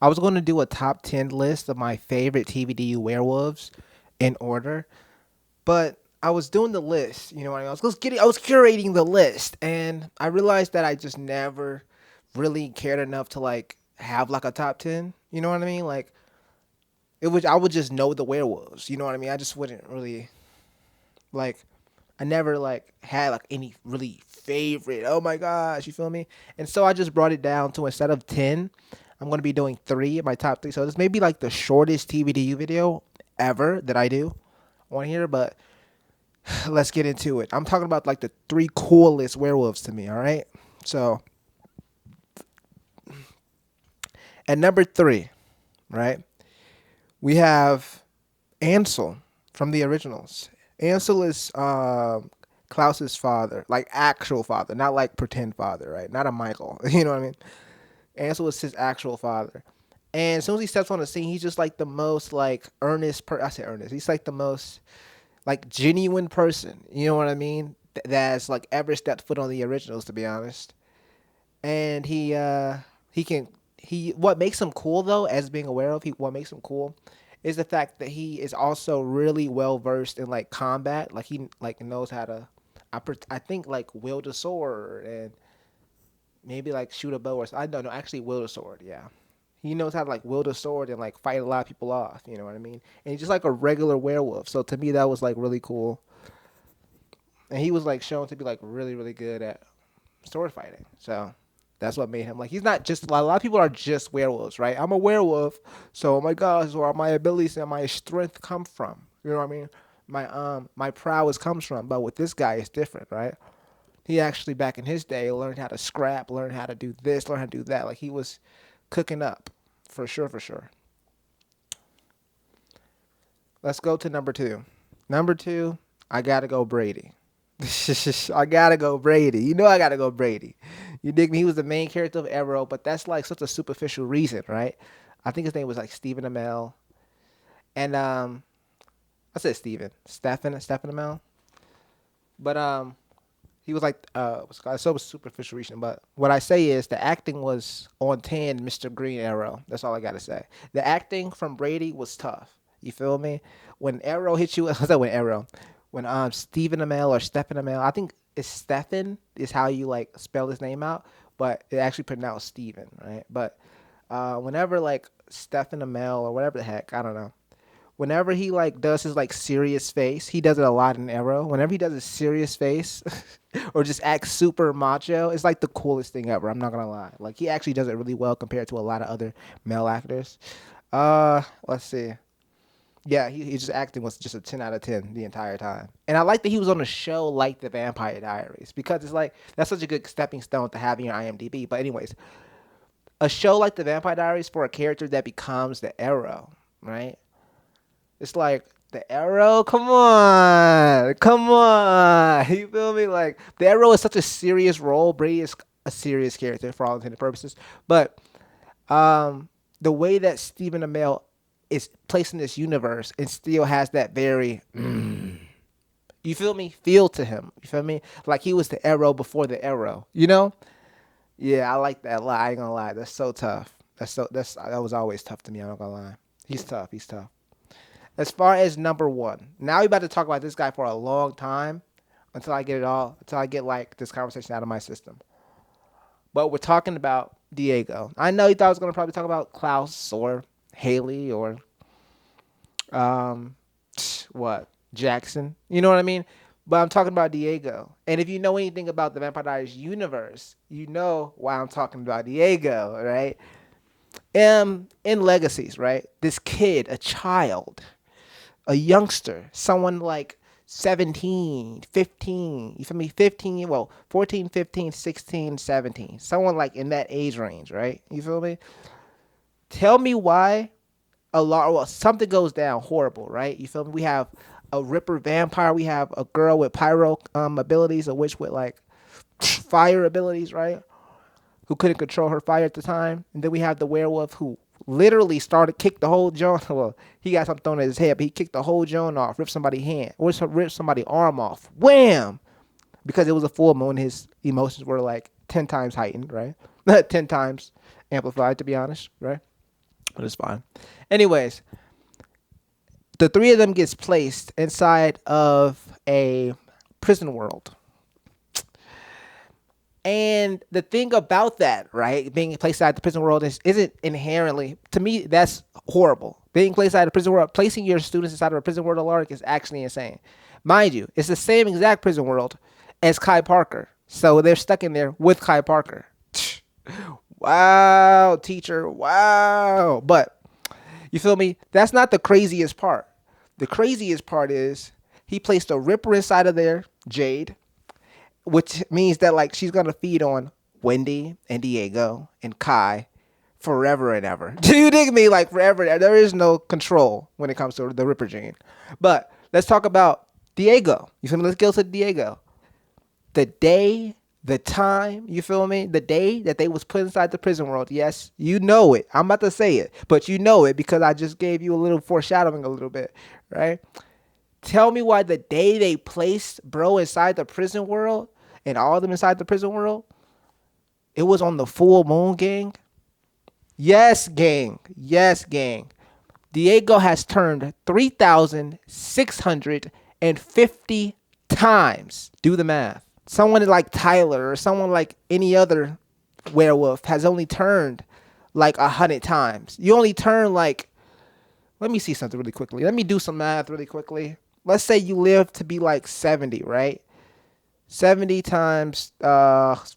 I was going to do a top 10 list of my favorite TVDU werewolves in order, but I was doing the list, you know what I mean? I was curating the list, and I realized that I just never really cared enough to like have like a top 10, you know what I mean? Like I would just know the werewolves, you know what I mean? I just wouldn't really like I never like had like any really favorite. Oh my gosh, you feel me? And so I just brought it down to instead of 10, I'm gonna be doing three in my top three. So this may be like the shortest TVDU video ever that I do on here, but let's get into it. I'm talking about like the three coolest werewolves to me. All right. So at number three, right, we have Ansel from the originals. Ansel is Klaus's father, like actual father, not like pretend father, right? Not a Michael. You know what I mean? Ansel is his actual father. And as soon as he steps on the scene, he's just like the most like I say earnest. He's like the most like genuine person. You know what I mean? That's like ever stepped foot on the originals, to be honest. And he can he what makes him cool though, as being aware of, he what makes him cool is the fact that he is also really well versed in like combat. Like he like knows how to I think like wield a sword and maybe like shoot a bow or I don't know, actually wield a sword, yeah. He knows how to like wield a sword and like fight a lot of people off, you know what I mean? And he's just like a regular werewolf. So to me that was like really cool. And he was like shown to be like really, really good at sword fighting. So that's what made him like he's not just a lot of people are just werewolves, right? I'm a werewolf, so oh my gosh, where my abilities and my strength come from. You know what I mean? My prowess comes from. But with this guy it's different, right? He actually back in his day learned how to scrap, learned how to do this, learned how to do that. Like he was cooking up. For sure, for sure. Let's go to number two. Number two, I gotta go Brady. I gotta go Brady. You know I gotta go Brady. You dig me? He was the main character of Arrow, but that's like such a superficial reason, right? I think his name was like Stephen Amell, and I said Stephen Amell, but he was like so it was superficial reason. But what I say is the acting was on 10, Mr. Green Arrow. That's all I gotta say. The acting from Brady was tough. You feel me? When Arrow hit you, I said when Arrow, when Stephen Amell or Stephen Amell, I think it's Stephen is how you like spell his name out, but it actually pronounced Stephen, right? But whenever like Stephen Amell or whatever the heck, I don't know, whenever he like does his like serious face, he does it a lot in Arrow. Whenever he does his serious face or just acts super macho, it's like the coolest thing ever. I'm not gonna lie. Like he actually does it really well compared to a lot of other male actors. Let's see. Yeah, he just acting was just a 10 out of 10 the entire time. And I like that he was on a show like The Vampire Diaries because it's like that's such a good stepping stone to have in your IMDb. But anyways, a show like The Vampire Diaries for a character that becomes the Arrow, right? It's like the Arrow. Come on. You feel me? Like the Arrow is such a serious role. Brady is a serious character for all intended purposes. But the way that Stephen Amell is placed in this universe and still has that very you feel me feel to him. You feel me? Like he was the Arrow before the Arrow. You know? Yeah, I like that a lot. I ain't gonna lie. That's so tough. That was always tough to me. I'm not gonna lie. He's tough. He's tough. As far as number one, now we about to talk about this guy for a long time until I get like this conversation out of my system. But we're talking about Diego. I know you thought I was gonna probably talk about Klaus or Haley or um what Jackson. You know what I mean? But I'm talking about Diego. And if you know anything about the Vampire Diaries universe, you know why I'm talking about Diego, right? In Legacies, right? This kid, a child, a youngster, someone like 17, 15, you feel me? 15, well, 14, 15, 16, 17, someone like in that age range, right? You feel me? Tell me why well, something goes down horrible, right? You feel me? We have a Ripper vampire, we have a girl with pyro abilities, a witch with like fire abilities, right? Who couldn't control her fire at the time. And then we have the werewolf who literally kicked the whole Joan. Well, he got something thrown at his head, but he kicked the whole Joan off, ripped somebody's hand, or ripped somebody's arm off. Wham! Because it was a full moon, his emotions were like 10 times heightened, right? 10 times amplified, to be honest, right? but it's fine. Anyways, the three of them gets placed inside of a prison world. And the thing about that, right, being placed inside the prison world isn't inherently, to me, that's horrible. Being placed inside the prison world, placing your students inside of a prison world alert is actually insane. Mind you, it's the same exact prison world as Kai Parker. So they're stuck in there with Kai Parker. Wow, teacher, wow. But you feel me? That's not the craziest part. The craziest part is he placed a Ripper inside of there, Jade, which means that like she's gonna feed on Wendy and Diego and Kai forever and ever. Do you dig me? Like forever. There is no control when it comes to the Ripper gene. But let's talk about Diego. You feel me? Let's go to Diego. The day, the time, you feel me? The day that they was put inside the prison world. Yes, you know it. I'm about to say it, but you know it because I just gave you a little foreshadowing a little bit, right? Tell me why the day they placed bro inside the prison world and all of them inside the prison world, it was on the full moon, gang. Yes, gang. Yes, gang. Diego has turned 3,650 times. Do the math. Someone like Tyler or someone like any other werewolf has only turned like 100 times. You only turn like, let me see something really quickly. Let me do some math really quickly. Let's say you live to be like 70, right? 70 times 12,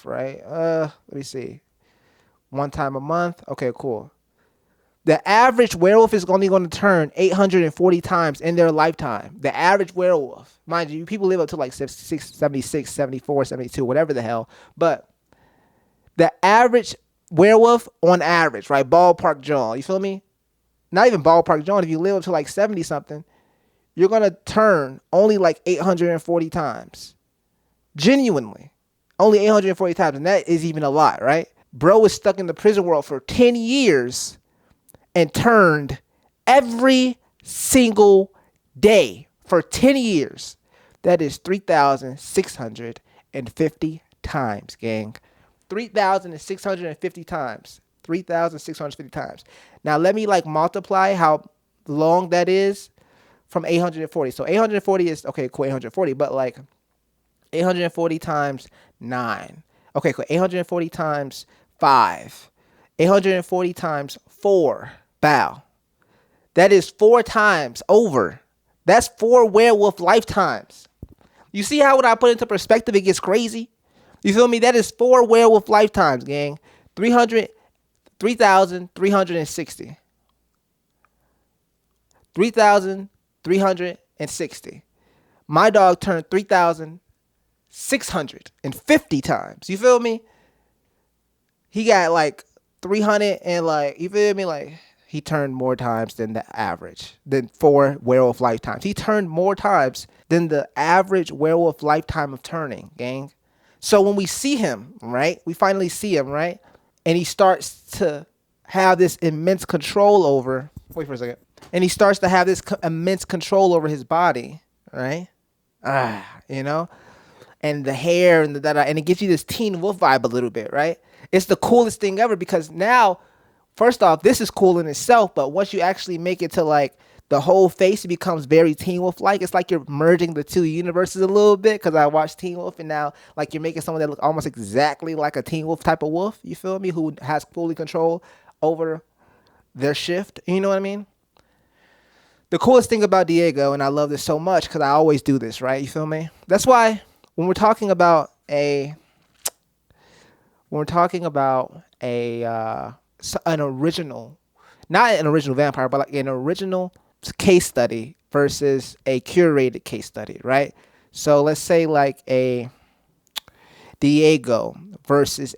right? Let me see. One time a month. Okay, cool. The average werewolf is only going to turn 840 times in their lifetime. The average werewolf. Mind you, people live up to like 76, 74, 72, whatever the hell. But the average werewolf on average, right? Ballpark John. You feel me? Not even ballpark John. If you live up to like 70 something, you're going to turn only like 840 times. Genuinely. Only 840 times. And that is even a lot, right? Bro was stuck in the prison world for 10 years and turned every single day for 10 years. That is 3,650 times, gang. 3,650 times. 3,650 times. Now let me like multiply how long that is from 840. So 840 is, okay, cool, 840, but like 840 times 9. Okay, cool, 840 times 5. 840 times 4. Bow. That is 4 times over. That's 4 werewolf lifetimes. You see how when I put it into perspective, it gets crazy? You feel me? That is 4 werewolf lifetimes, gang. 3,360. 3,360. My dog turned 3,650 times. You feel me? He got like 300 and like, you feel me? Like, he turned more times than the average, than 4 werewolf lifetimes. He turned more times than the average werewolf lifetime of turning, gang. So when we see him, right? We finally see him, right? And he starts to have this immense control over, wait for a second. And he starts to have this immense control over his body, right? You know? And the hair and and it gives you this Teen Wolf vibe a little bit, right? It's the coolest thing ever because now, first off, this is cool in itself, but once you actually make it to like the whole face, it becomes very Teen Wolf-like. It's like you're merging the two universes a little bit because I watched Teen Wolf and now like you're making someone that look almost exactly like a Teen Wolf type of wolf, you feel me, who has fully control over their shift, you know what I mean? The coolest thing about Diego, and I love this so much because I always do this, right? You feel me? That's why when we're talking about an original, not an original vampire, but like an original case study versus a curated case study, right? So let's say like a Diego versus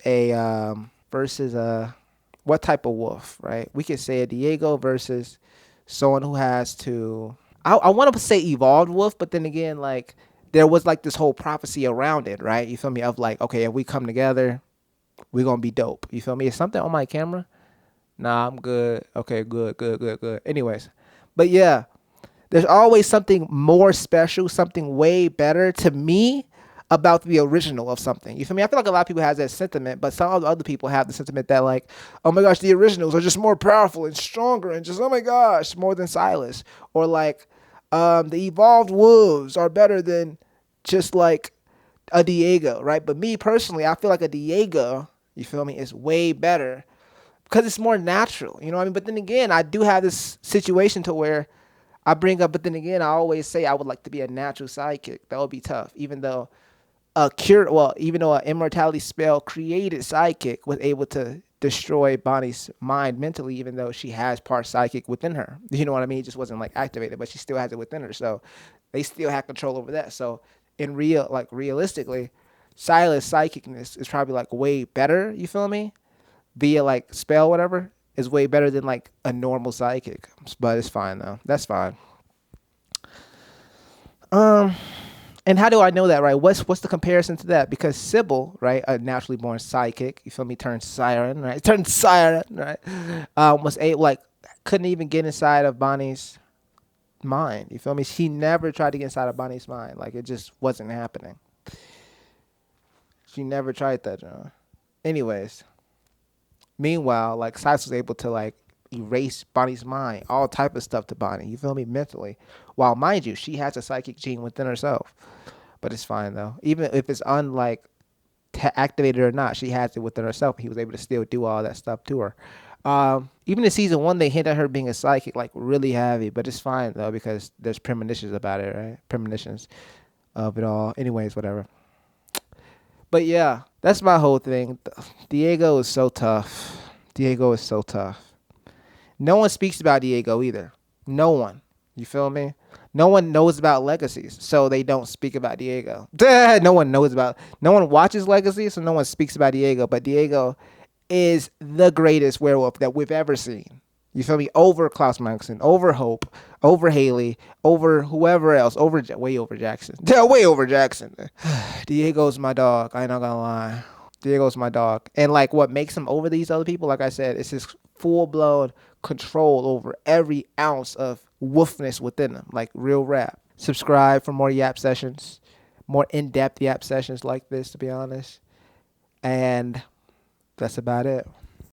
what type of wolf, right? We could say a Diego versus someone who has to, I want to say evolved wolf, but then again, like there was like this whole prophecy around it, right? You feel me? Of like, okay, if we come together, we're going to be dope. You feel me? Is something on my camera? Nah, I'm good. Okay, good. Anyways, but yeah, there's always something more special, something way better to me about the original of something. You feel me? I feel like a lot of people has that sentiment, but some other people have the sentiment that like, oh my gosh, the originals are just more powerful and stronger and just oh my gosh, more than Silas. Or like the evolved wolves are better than just like a Diego, right? But me personally, I feel like a Diego, you feel me, is way better because it's more natural. You know what I mean? But then again, I do have this situation to where I bring up, but then again, I always say I would like to be a natural sidekick. That would be tough, even though even though an immortality spell created sidekick was able to destroy Bonnie's mind mentally, even though she has part psychic within her. You know what I mean? It just wasn't like activated, but she still has it within her. So they still have control over that. So realistically, Silas' psychicness is probably like way better. You feel me? Via like spell whatever is way better than like a normal psychic. But it's fine though. That's fine. Um, and how do I know that, right? What's the comparison to that? Because Sybil, right, a naturally born psychic, you feel me, turned siren, right? Turned siren, right? Was a like couldn't even get inside of Bonnie's mind. You feel me? She never tried to get inside of Bonnie's mind. Like it just wasn't happening. She never tried that, John. Anyways, meanwhile, like Silas was able to like erase Bonnie's mind, all type of stuff to Bonnie. You feel me? Mentally. While mind you, she has a psychic gene within herself. But it's fine though. Even if it's unlike activated or not, she has it within herself. He was able to still do all that stuff to her. Even in season one, they hint at her being a psychic, like really heavy. But it's fine though because there's premonitions about it, right? Premonitions of it all. Anyways, whatever. But yeah, that's my whole thing. Diego is so tough. Diego is so tough. No one speaks about Diego either. No one. You feel me? No one knows about Legacies, so they don't speak about Diego. No one knows about. No one watches Legacies, so no one speaks about Diego. But Diego is the greatest werewolf that we've ever seen. You feel me? Over Klaus Maxon, over Hope, over Haley, over whoever else, way over Jackson. Yeah, way over Jackson. Diego's my dog. I ain't not gonna lie. Diego's my dog. And like what makes him over these other people, like I said, is his full blown control over every ounce of wolfness within him. Like real rap. Subscribe for more yap sessions, more in-depth yap sessions like this, to be honest. And that's about it.